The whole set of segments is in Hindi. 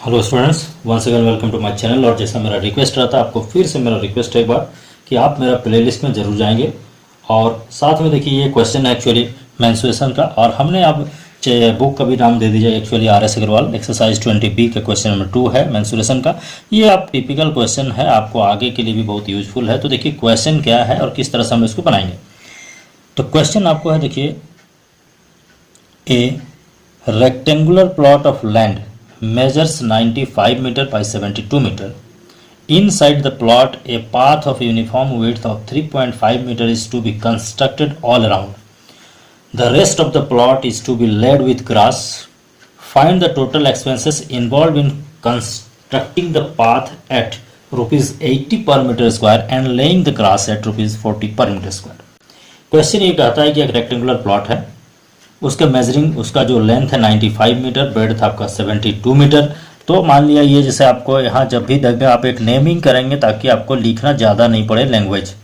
Hello students, once again welcome to my channel. और जैसा मेरा रिक्वेस्ट रहा था, आपको फिर से मेरा रिक्वेस्ट है एक बार कि आप मेरा प्लेलिस्ट में ज़रूर जाएंगे। और साथ में देखिए, ये क्वेश्चन है एक्चुअली मेंस्ट्रुएशन का, और हमने अब बुक का भी नाम दे दीजिए actually RS Agarwal. Exercise 20B का क्वेश्चन नंबर 2 है मेंस्ट्रुएशन का। ये आप टिपिकल क्वेश्चन है, आपको आगे के लिए भी बहुत यूजफुल है। तो देखिए क्वेश्चन क्या है और किस तरह से हम इसको बनाएंगे। तो क्वेश्चन आपको है, देखिए, ए rectangular plot of land measures 95 meter by 72 meter. Inside the plot, a path of uniform width of 3.5 meter is to be constructed all around. The rest of the plot is to be laid with grass. Find the total expenses involved in constructing the path at rupees 80 per meter square and laying the grass at rupees 40 per meter square. Question ये कहता है कि एक रेक्टेंगुलर प्लॉट है, उसका मेजरिंग, उसका जो लेंथ है 95 मीटर, ब्रेड्थ आपका 72 मीटर। तो मान लिया ये, जैसे आपको यहाँ जब भी देंगे आप एक नेमिंग करेंगे ताकि आपको लिखना ज़्यादा नहीं पड़े लैंग्वेज।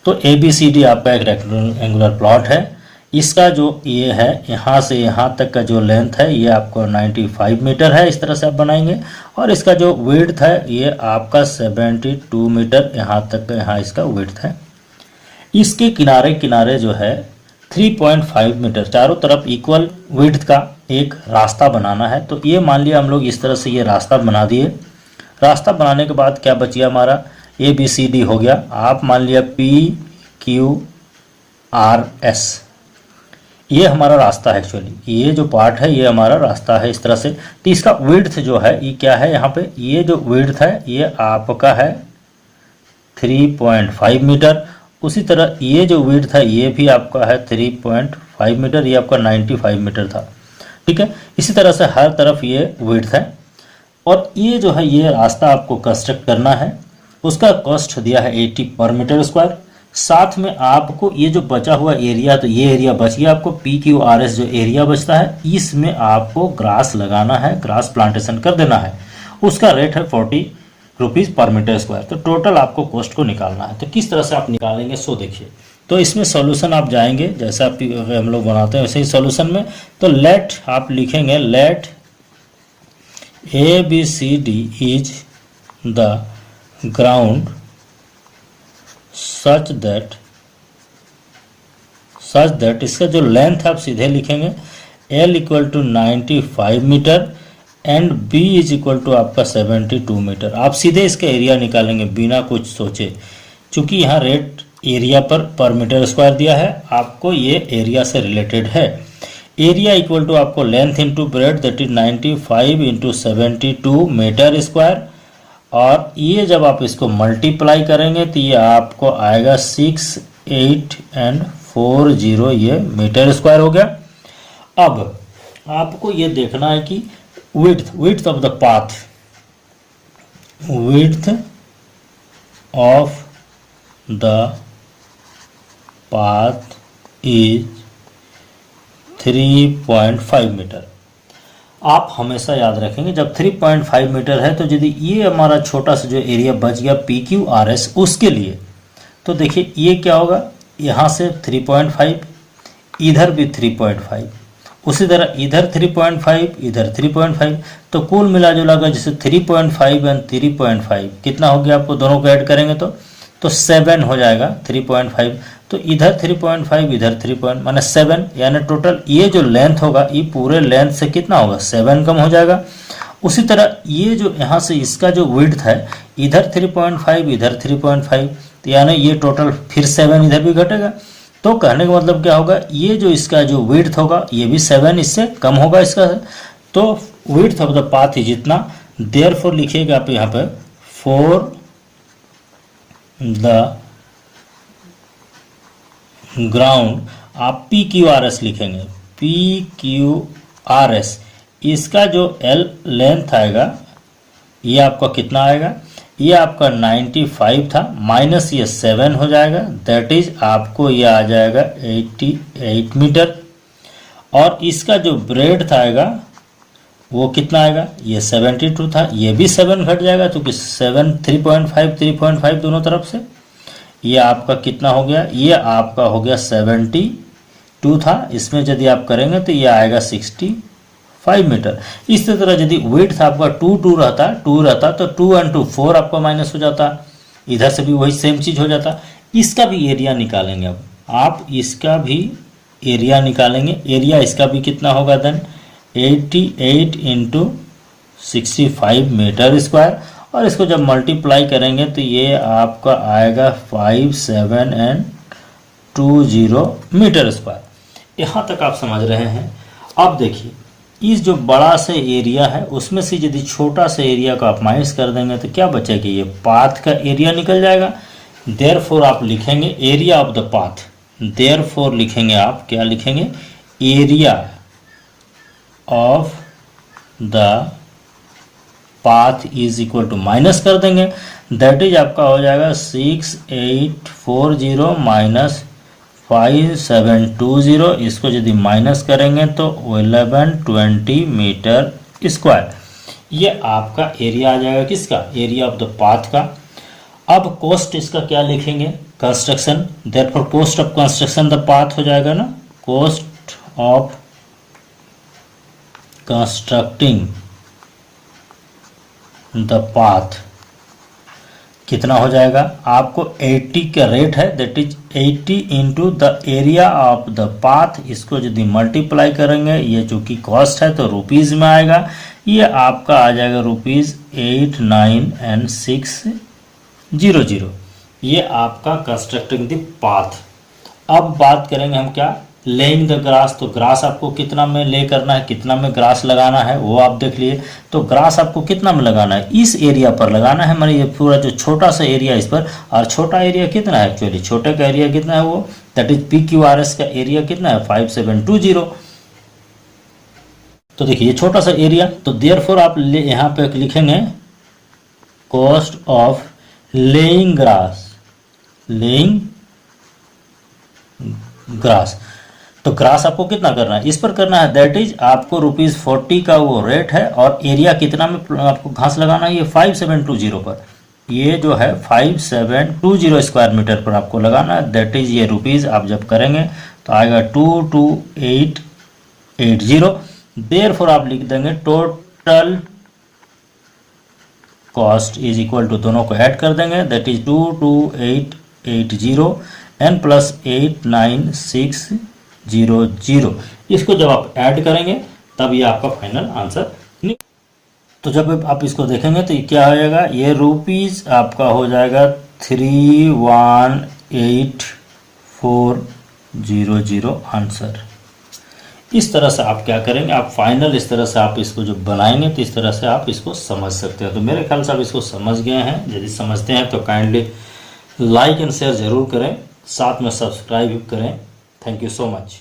तो ABCD आपका एक रेक्टेंगुलर प्लॉट है। इसका जो ये है, यहाँ से यहाँ तक का जो लेंथ है ये आपको 95 मीटर है, इस तरह से आप बनाएंगे। और इसका जो विड्थ है ये आपका 72 मीटर, यहाँ तक का यहाँ इसका विड्थ है। इसके किनारे किनारे जो है 3.5 मीटर, चारों तरफ इक्वल विड्थ का एक रास्ता बनाना है। तो ये मान लिया हम लोग इस तरह से ये रास्ता बना दिए। रास्ता बनाने के बाद क्या बचिया, हमारा ABCD हो गया। आप मान लिया PQRS, ये हमारा रास्ता है। एक्चुअली ये जो पार्ट है ये हमारा रास्ता है, इस तरह से। तो इसका विड्थ जो है ये क्या है, यहाँ पे ये जो विड्थ है ये आपका है 3.5 मीटर। उसी तरह ये जो विड्थ है ये भी आपका है 3.5 मीटर, ये आपका 95 मीटर था, ठीक है। इसी तरह से हर तरफ ये विड्थ है। और ये जो है ये रास्ता आपको कंस्ट्रक्ट करना है। उसका कॉस्ट दिया है 80 पर मीटर स्क्वायर। साथ में आपको ये जो बचा हुआ एरिया, तो ये एरिया बच गया आपको PQRS, जो एरिया बचता है इसमें आपको ग्रास लगाना है, ग्रास प्लांटेशन कर देना है। उसका रेट है 40 रुपीज़ पर मीटर स्क्वायर। तो टोटल आपको कॉस्ट को निकालना है। तो किस तरह से आप निकालेंगे सो देखिए। तो इसमें सॉल्यूशन आप जाएंगे, जैसा आप हम लोग बनाते हैं वैसे ही सॉल्यूशन में। तो लेट आप लिखेंगे, let ABCD is the ground such that इसका जो लेंथ आप सीधे लिखेंगे L equal to 95 metre and B is equal to आपका 72 मीटर। आप सीधे इसका एरिया निकालेंगे बिना कुछ सोचे, क्योंकि यहाँ रेट एरिया पर मीटर स्क्वायर दिया है, आपको ये एरिया से रिलेटेड है। एरिया इक्वल टू आपको length into breadth, that is 95 into 72 metre square. और ये जब आप इसको मल्टीप्लाई करेंगे तो ये आपको आएगा 6840, ये मीटर स्क्वायर हो गया। अब आपको ये देखना है कि width of the path, width of the path is 3.5 metre. आप हमेशा याद रखेंगे जब 3.5 मीटर है तो यदि ये हमारा छोटा सा जो एरिया बच गया PQRS उसके लिए, तो देखिए ये क्या होगा, यहाँ से 3.5, इधर भी 3.5, उसी तरह इधर 3.5, इधर 3.5। तो कुल मिला जुला कर जैसे 3.5 एंड 3.5 कितना हो गया, आपको दोनों को ऐड करेंगे तो 7 हो जाएगा 3.5। तो इधर 3.5, इधर 3. माने 7, यानी टोटल ये जो लेंथ होगा ये पूरे लेंथ से कितना होगा, 7 कम हो जाएगा। उसी तरह ये जो यहाँ से इसका जो विड्थ है, इधर 3.5, इधर 3.5, तो यानी ये टोटल फिर 7 इधर भी घटेगा। तो कहने का मतलब क्या होगा, ये जो इसका जो विड्थ होगा ये भी 7 इससे कम होगा इसका। तो width of the path is इतना, देयरफॉर लिखिएगा आप यहाँ पे फॉर द ग्राउंड, आप PQRS लिखेंगे, PQRS। इसका जो L लेंथ आएगा ये आपका कितना आएगा, ये आपका 95 था, माइनस ये 7 हो जाएगा, दैट इज आपको ये आ जाएगा 88 मीटर। और इसका जो ब्रेड्थ आएगा वो कितना आएगा, ये 72 था, ये भी 7 घट जाएगा क्योंकि 7 3.5 दोनों तरफ से। ये आपका कितना हो गया, ये आपका हो गया 72 था, इसमें यदि आप करेंगे तो ये आएगा 64 5 मीटर। इसी तरह यदि विड्थ आपका 2 रहता तो 2 इंटू 4 आपका माइनस हो जाता, इधर से भी वही सेम चीज हो जाता। इसका भी एरिया निकालेंगे, अब आप इसका भी एरिया निकालेंगे। एरिया इसका भी कितना होगा देन 88 इंटू 65 मीटर स्क्वायर, और इसको जब मल्टीप्लाई करेंगे तो ये आपका आएगा 5720 मीटर स्क्वायर। यहाँ तक आप समझ रहे हैं। अब देखिए इस जो बड़ा से एरिया है उसमें से यदि छोटा सा एरिया को आप माइनस कर देंगे तो क्या बचेगा, ये पाथ का एरिया निकल जाएगा। देयरफॉर आप लिखेंगे area of the path, therefore लिखेंगे आप क्या लिखेंगे, area of the path is equal to minus कर देंगे, दैट इज आपका हो जाएगा 6840 माइनस 5720। इसको यदि माइनस करेंगे तो 1120 मीटर स्क्वायर। ये आपका एरिया आ जाएगा किसका, एरिया ऑफ द पाथ का। अब कॉस्ट इसका क्या लिखेंगे, construction, therefore cost of construction the path हो जाएगा ना, cost of constructing the path कितना हो जाएगा, आपको 80 का रेट है, that is 80 into the area of the path. इसको यदि मल्टीप्लाई करेंगे, ये चूंकि कॉस्ट है तो रुपीज में आएगा, ये आपका आ जाएगा रुपीज 89,600। ये आपका कंस्ट्रक्टिंग द पाथ। अब बात करेंगे हम क्या, लेइंग द ग्रास। तो ग्रास आपको कितना में ले करना है, कितना में ग्रास लगाना है वो आप देख लिए। तो ग्रास आपको कितना में लगाना है, इस एरिया पर लगाना है, मानिए ये पूरा जो छोटा सा एरिया इस पर, और छोटा एरिया कितना है, एक्चुअली छोटे का एरिया कितना है वो, दैट इज PQRS का एरिया कितना है 5720। तो देखिए ये छोटा सा एरिया, तो देयरफॉर आप यहाँ पे लिखेंगे cost of laying grass, laying grass. तो ग्रास आपको कितना करना है, इस पर करना है, दैट इज आपको ₹40 का वो रेट है, और एरिया कितना में आपको घास लगाना है, ये 5720 पर, ये जो है 5720 स्क्वायर मीटर पर आपको लगाना है, दैट इज ये रुपीज आप जब करेंगे तो आएगा 22880। देयरफॉर आप लिख देंगे total cost is equal to, दोनों को ऐड कर देंगे, दैट इज 22880 एन प्लस 89,600। इसको जब आप ऐड करेंगे तब ये आपका फाइनल आंसर निकल। तो जब आप इसको देखेंगे तो ये क्या हो जाएगा, ये रुपीज आपका हो जाएगा 318400 आंसर। इस तरह से आप क्या करेंगे, आप फाइनल इस तरह से आप इसको जो बनाएंगे तो इस तरह से आप इसको समझ सकते हैं। तो मेरे ख्याल से आप इसको समझ गए हैं। यदि समझते हैं तो काइंडली लाइक एंड शेयर जरूर करें, साथ में सब्सक्राइब भी करें। Thank you so much.